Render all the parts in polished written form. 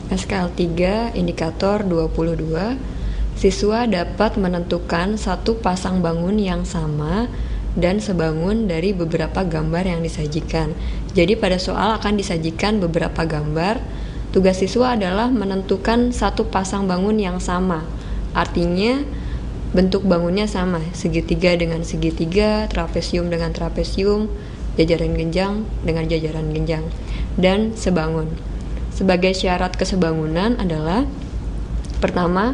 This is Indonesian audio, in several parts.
SKL 3, indikator 22. Siswa dapat menentukan satu pasang bangun yang sama dan sebangun dari beberapa gambar yang disajikan. Jadi pada soal akan disajikan beberapa gambar. Tugas siswa adalah menentukan satu pasang bangun yang sama. Artinya bentuk bangunnya sama, segitiga dengan segitiga, trapesium dengan trapesium, jajaran genjang dengan jajaran genjang, dan sebangun. Sebagai syarat kesebangunan adalah pertama,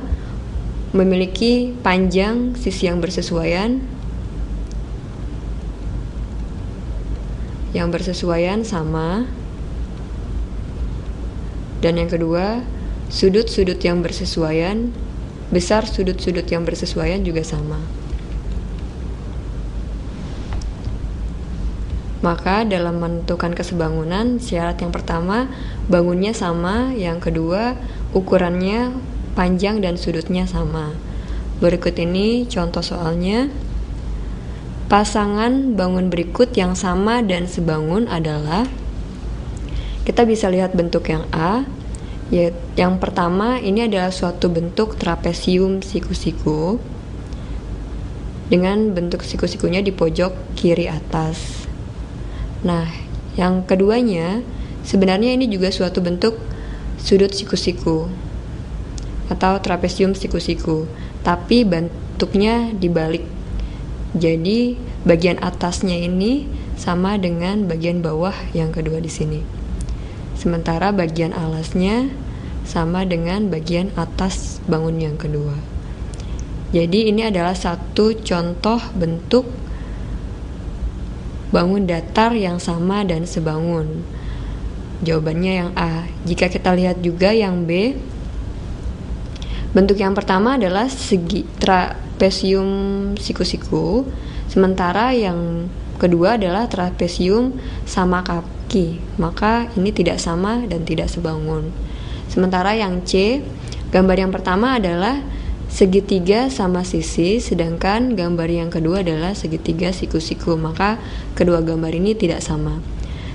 memiliki panjang sisi yang bersesuaian sama, dan yang kedua, sudut-sudut yang bersesuaian, besar sudut-sudut yang bersesuaian juga sama. Maka dalam menentukan kesebangunan, syarat yang pertama, bangunnya sama, yang kedua, ukurannya, panjang dan sudutnya sama. Berikut ini contoh soalnya. Pasangan bangun berikut yang sama dan sebangun adalah, kita bisa lihat bentuk yang A. Yang pertama, ini adalah suatu bentuk trapesium siku-siku dengan bentuk siku-sikunya di pojok kiri atas. Nah, yang keduanya, sebenarnya ini juga suatu bentuk sudut siku-siku atau trapesium siku-siku, tapi bentuknya dibalik. Jadi bagian atasnya ini sama dengan bagian bawah yang kedua di sini. Sementara bagian alasnya sama dengan bagian atas bangun yang kedua. Jadi ini adalah satu contoh bentuk bangun datar yang sama dan sebangun. Jawabannya yang A. Jika kita lihat juga yang B, bentuk yang pertama adalah segi trapesium siku-siku, sementara yang kedua adalah trapesium sama kaki, maka ini tidak sama dan tidak sebangun. Sementara yang C, gambar yang pertama adalah segitiga sama sisi, sedangkan gambar yang kedua adalah segitiga siku-siku, maka kedua gambar ini tidak sama.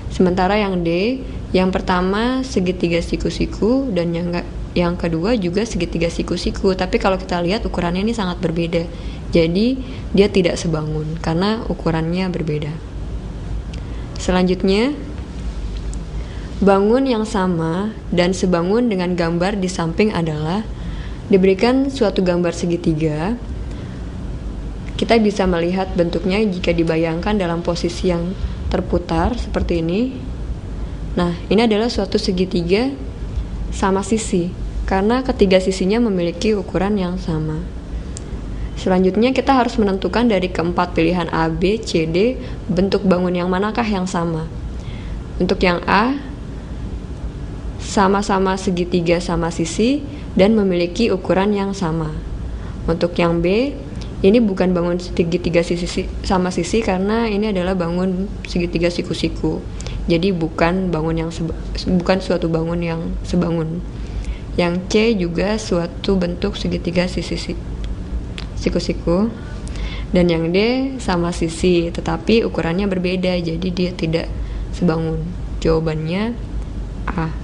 Sementara yang D, yang pertama segitiga siku-siku dan yang kedua juga segitiga siku-siku, tapi kalau kita lihat ukurannya ini sangat berbeda, jadi dia tidak sebangun karena ukurannya berbeda. Selanjutnya, bangun yang sama dan sebangun dengan gambar di samping adalah, diberikan suatu gambar segitiga, kita bisa melihat bentuknya jika dibayangkan dalam posisi yang terputar seperti ini. Nah, ini adalah suatu segitiga sama sisi, karena ketiga sisinya memiliki ukuran yang sama. Selanjutnya kita harus menentukan dari keempat pilihan A, B, C, D, bentuk bangun yang manakah yang sama. Untuk yang A, sama-sama segitiga sama sisi dan memiliki ukuran yang sama. Untuk yang B, ini bukan bangun segitiga sisi sama sisi karena ini adalah bangun segitiga siku-siku. Jadi bukan suatu bangun yang sebangun. Yang C juga suatu bentuk segitiga sisi siku-siku. Dan yang D sama sisi tetapi ukurannya berbeda, jadi dia tidak sebangun. Jawabannya A.